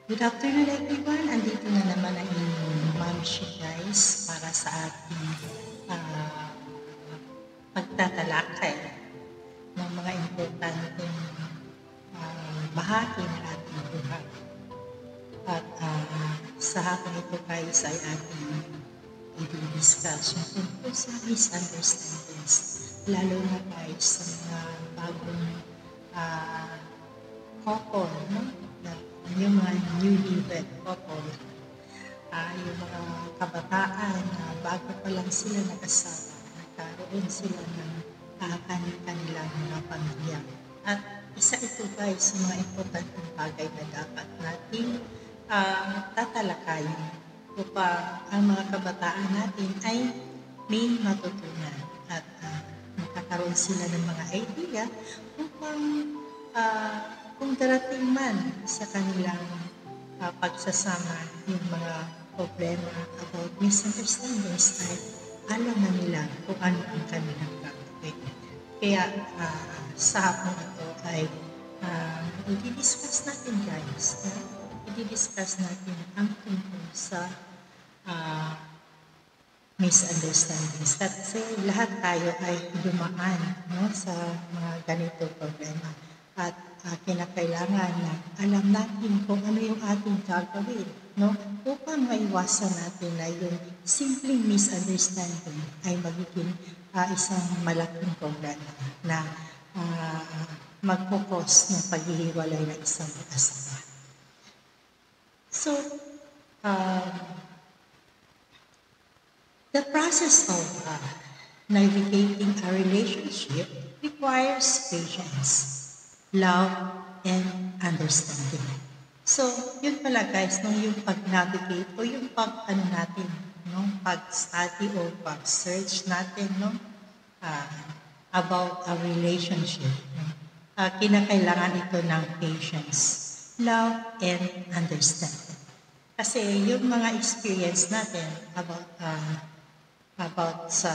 Good afternoon everyone. Andito na naman ang inyong Ma'am Shi guys para sa ating ah, pagtatalakay ng mga importanteng bahagi ng ating buhay. At sa hapon ito guys ay ating i-discuss yung tungkol sa misunderstandings. Lalo na guys sa mga bagong ah, couple, no? Yung mga newlywed couple, yung mga kabataan na bago pa lang sila nag-asawa, nagkaroon sila ng kanilang mga pamilya. At isa ito guys sa mga importanteng bagay na dapat nating tatalakayin upang ang mga kabataan natin ay may matutunan at magkakaroon sila ng mga idea upang kung darating man sa kanilang pagsasama yung mga problema about misunderstandings ay alam na nila kung ano ang kanilang gagawin. Kaya sa hapon ito ay i-discuss natin guys. I-discuss natin ang tungkol sa misunderstandings. Kasi lahat tayo ay dumaan sa mga ganito problema. At kinakailangan na alam natin kung ano yung ating gagawin upang maiwasan natin na yung simpleng misunderstanding ay magiging isang malaking problema na magpupos ng paghihiwalay ng isang mag-asawa. So, the process of navigating a relationship requires patience, love, and understanding. So, yun pala guys, yung pag-navigate o yung pag-study o pag-search natin about a relationship. Kinakailangan ito ng patience, love, and understanding. Kasi yung mga experience natin about sa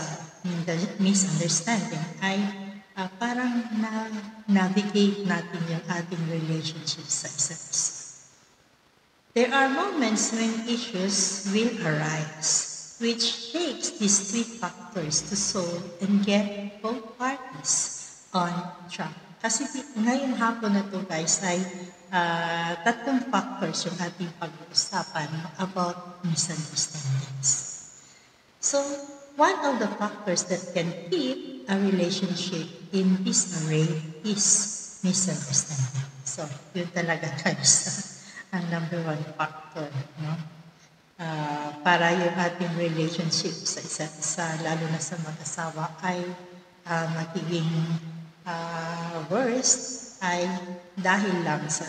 misunderstanding ay parang na-navigate natin yung ating relationship sa isa't isa. There are moments when issues will arise, which takes these three factors to solve and get both parties on track. Kasi ngayong hapon na to guys ay tatlong factors yung ating pag-uusapan about misunderstandings. So, one of the factors that can keep a relationship in disarray is misunderstanding. So, yun talaga guys, ang number one factor, para yung ating relationship sa isa't isa, lalo na sa mag-asawa, ay magiging worst ay dahil lang sa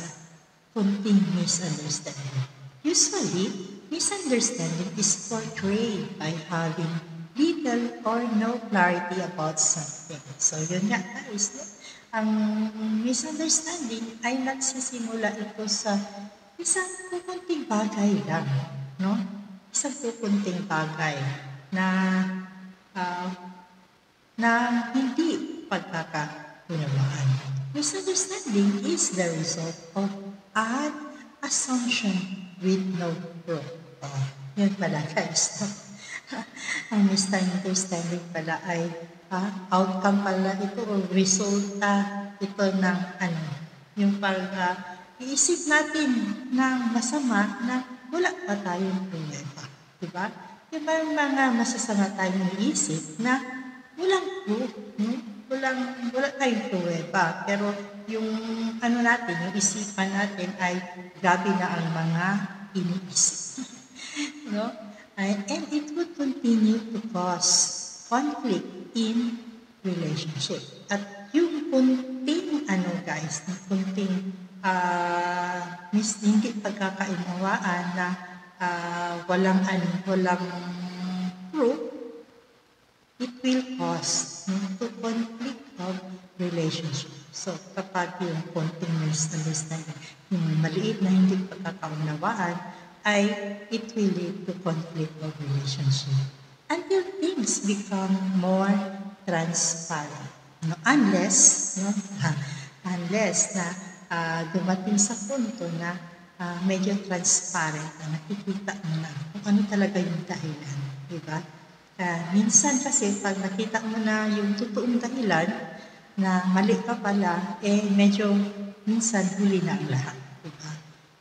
kunting misunderstanding. Usually, misunderstanding is portrayed by having little or no clarity about something. So, yun nga guys, ang misunderstanding ay nagsisimula ito sa isang kukunting bagay lang, Isang kukunting bagay na hindi pagkakaunawaan. Misunderstanding is the result of an assumption with no proof. Yun pala guys. Ang misunderstanding pala ay outcome pala ito o resulta ito ng yung iisip natin ng masama na wala pa tayong pruweba. Diba? Diba yung mga masasama tayong iisip na walang proof, wala tayong pruweba. Pero yung natin, yung isipan natin ay grabe na ang mga iniisip. And it would continue to cause conflict in relationship. At yung kunting guys, yung kunting hindi pagkakaunawaan na walang proof, it will cause to conflict of relationship. So, kapag yung konting misunderstanding, yung maliit na hindi pagkakaunawaan, ay it will lead to conflict of relationship until things become more transparent. Unless na dumating sa punto na medyo transparent na nakikita mo na kung ano talaga yung dahilan, di ba? Minsan kasi pag nakita mo na yung totoong dahilan na mali ka pala, medyo minsan huli na ang lahat, di ba?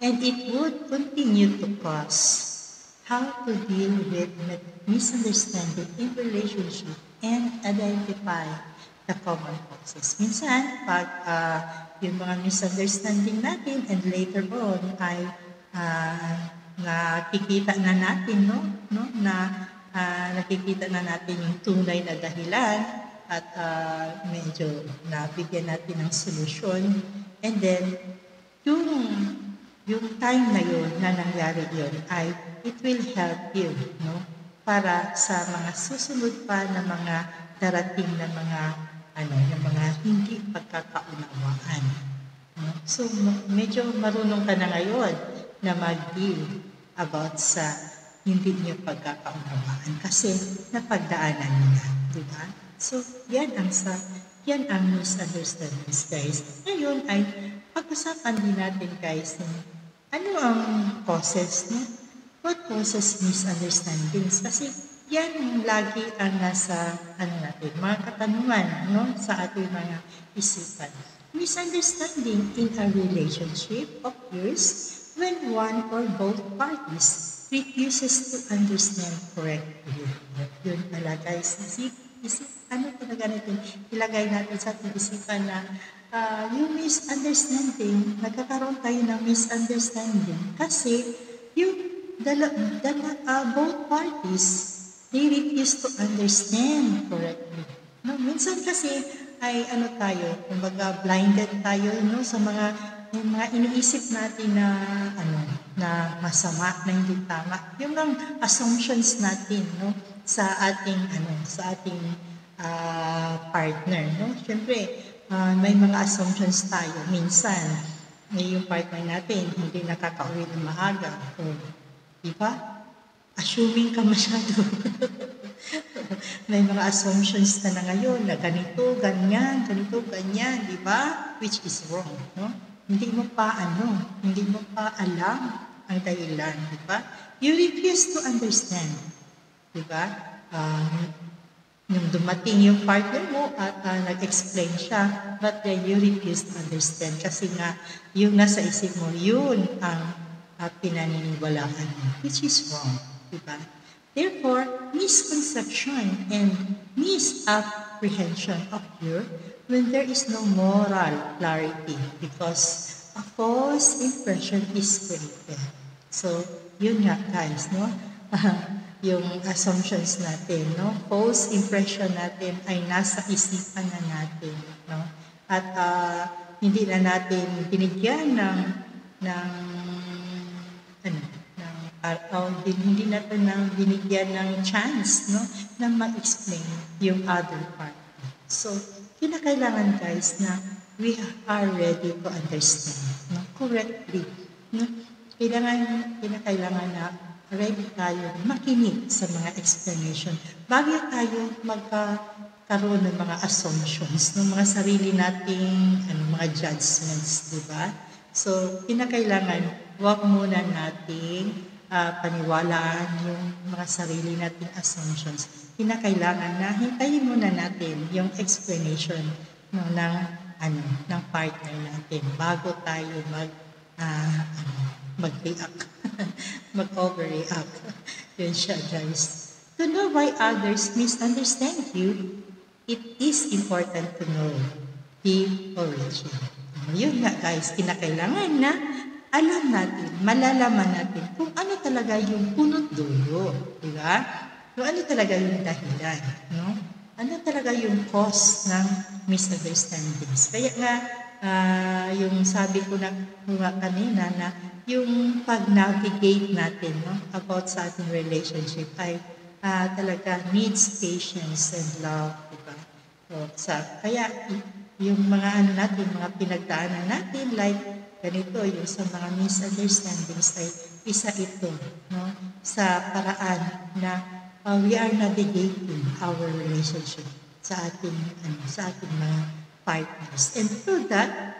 And it would continue to cause how to deal with misunderstanding in relationship and identify the common causes. Minsan, pag yung mga misunderstanding natin and later on ay nakikita na natin, nakikita na natin yung tunay na dahilan at medyo nabigyan natin ng solusyon. And then, yung time na yun na nangyari yun ay it will help you, para sa mga susunod pa na mga darating na mga hindi pagkakaunawaan. So, medyo marunong ka na ngayon na mag-deal about sa hindi niyo pagkakaunawaan kasi napagdaanan niyo na, di ba? So, yan ang misunderstandings, guys. Ngayon ay pag-usapan din natin, guys, ano ang causes, What causes misunderstandings? Kasi yan lagi ang nasa mga katanungan, sa ating mga isipan. Misunderstanding in a relationship occurs when one or both parties refuses to understand correctly. Yun pala, guys. Ano talaga natin? Ilagay natin sa ating isipan na yung misunderstanding, nagkakaroon tayo ng misunderstanding kasi yung both parties, they refuse to understand correctly. Minsan kasi ay kumbaga blinded tayo sa mga iniisip natin na masama, na hindi tama. Yung ang assumptions natin, sa ating partner, Siyempre, may mga assumptions tayo. Minsan, yung partner natin hindi nakakauwi ng maaga. Diba? Assuming ka masyado. May mga assumptions na ngayon na ganito, ganyan, diba? Which is wrong, Hindi mo pa alam ang dahilan, diba? You refuse to understand, diba? Nung dumating yung partner mo at nag-explain siya, but then you refuse to understand kasi nga yung nasa isip mo, yun ang pinaniniwalaan mo, which is wrong, diba? Therefore, misconception and misapprehension occur when there is no moral clarity because a false impression is created. So, yun nga, guys, yung assumptions natin, false impression natin ay nasa isipan na natin, at hindi na natin binigyan hindi natin binigyan ng chance, na ma-explain yung other part. So, kinakailangan, guys, na we are ready to understand, correctly. Kinakailangan na ready tayo makinig sa mga explanation bago tayo magkakaroon ng mga assumptions, ng mga sarili nating mga judgments, di ba? So, kinakailangan huwag muna nating paniwalaan yung mga sarili nating assumptions. Kinakailangan na hintayin muna natin yung explanation ng partner natin bago tayo mag-react, mag-overreact. Yun siya, guys. To know why others misunderstand you, it is important to know the origin. Yun nga, guys, kinakailangan na alam natin, malalaman natin kung ano talaga yung punot dulo, di ba? Kung ano talaga yung dahilan, Ano talaga yung cause ng misunderstandings. Kaya nga, yung sabi ko na kanina na yung pag-navigate natin, about sa ating relationship ay talaga needs patience and love, di ba? Kaya yung mga mga pinagdaanan natin, like ganito, yung sa mga misunderstandings ay isa ito, sa paraan na we are navigating our relationship sa ating mga partners. And through that,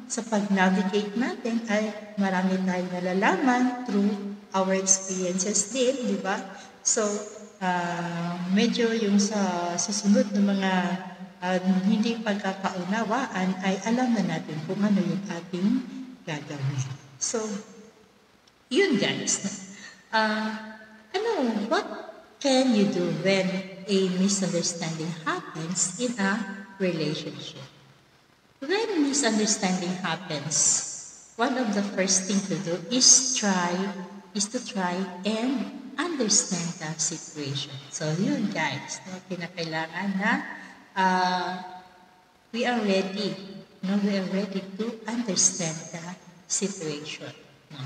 sa pag-navigate natin ay marami tayong nalalaman through our experiences din, di ba? So, medyo yung sa susunod na mga hindi pagkakaunawaan ay alam na natin kung ano yung ating gagawin. So, yun guys. What can you do when a misunderstanding happens in a relationship? When misunderstanding happens, one of the first thing to do is to try and understand the situation. So yun guys, no, kinakailangan na we are ready to understand the situation. No?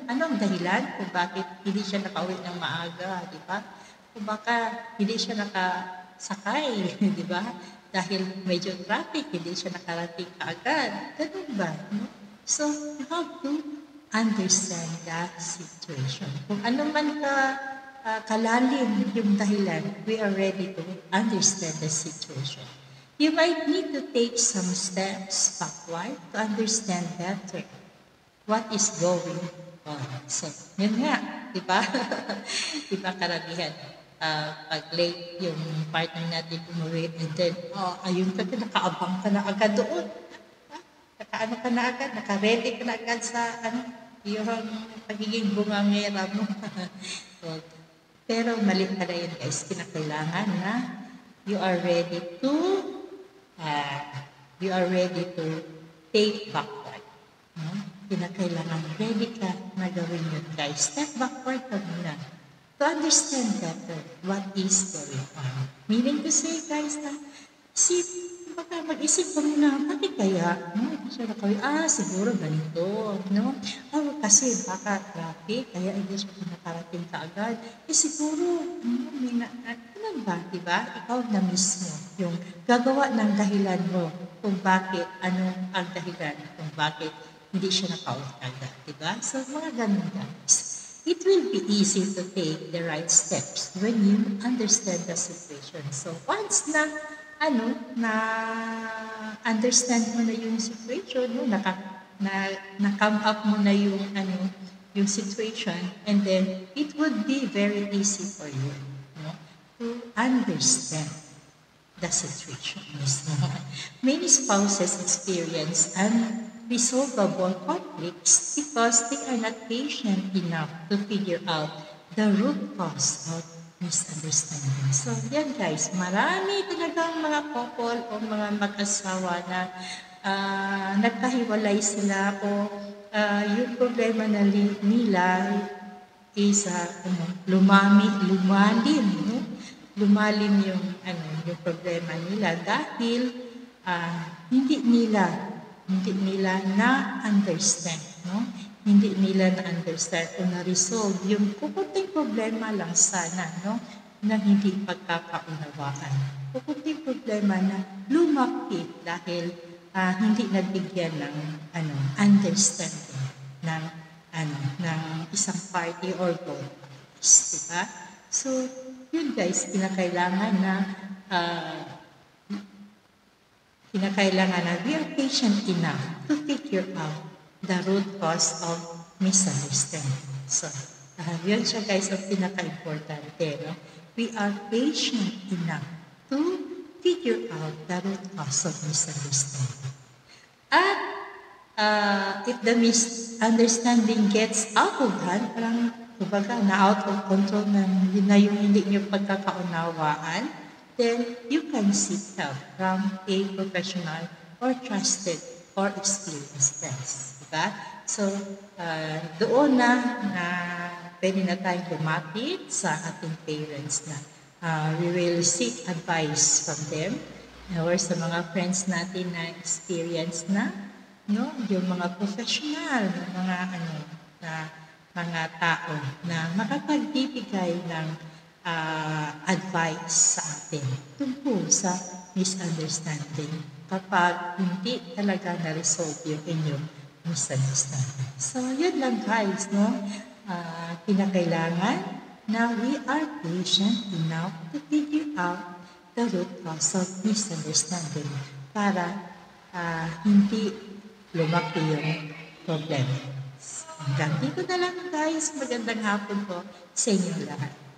Anong dahilan kung bakit hindi siya nakauwi ng maaga, di ba? Kung baka hindi siya nakasakay, di ba? Dahil medyo traffic, hindi siya nakarating kaagad. Ganun ba? No? So, you have to understand the situation. Kung ano man kalalim yung dahilan, we are ready to understand the situation. You might need to take some steps backward to understand better what is going on. So, yun nga, di ba? Di ba karamihan? Pag late yung partner natin umuwi and then, ayun ka, nakaabang ka na agad doon. Nakaano ka na agad, naka-ready ka na agad sa yung pagiging bungangera mo. So, pero mali pala yun guys, kinakailangan na you are ready to take backward. No? Kinakailangan ready ka na gawin yun guys. Step backward ka muna. To understand better what is going on. Meaning to say, guys, na mag-isip ka muna, bakit kaya? No? Siya na kayo, siguro ganito. No? Kasi baka traffic, kaya hindi siya nakarating kaagad. Siguro, ano ba, diba? Ikaw na mismo yung gagawa ng dahilan mo kung bakit, ano ang dahilan kung bakit hindi siya nakauwi agad. Diba? So, mga ganun guys. It will be easy to take the right steps when you understand the situation. So once na understand mo na yung situation, no, na-come up mo na yung yung situation, and then it would be very easy for you, no, to understand the situation. Many spouses experience unresolvable conflicts because they are not patient enough to figure out the root cause of misunderstanding. So, yan guys, marami talagang mga couple o mga mag-asawa na nagkahiwalay sila o yung problema na nila is lumalim, no? Lumalim yung problema nila dahil hindi nila na-understand, no? Hindi nila na-understand o na-resolve yung kukunting problema lang sana, no? Na hindi pagkakaunawaan. Kukunting problema na lumaki dahil hindi nabigyan ng understanding ng isang party or both parties, diba? So, yun guys, kinakailangan na we are patient enough to figure out the root cause of misunderstanding. So, yun siya guys ang pinaka-importante. No? We are patient enough to figure out the root cause of misunderstanding. At if the misunderstanding gets out of hand, parang na-out of control na yung hindi nyo pagkakaunawaan, then you can seek help from a professional or trusted or experienced friends. Diba? So, doon na pwede na tayong lumapit sa ating parents na we will seek advice from them or sa mga friends natin na experience na, no? Yung mga professional, mga tao na makapagbibigay ng advice sa atin tungkol sa misunderstanding kapag hindi talaga na-resolve yung inyong misunderstanding. So, yun lang guys, no? Kinakailangan na we are patient enough to figure out the root cause of misunderstanding para hindi lumaki yung problema. Hanggang dito na lang guys. Magandang hapon po sa inyo lahat.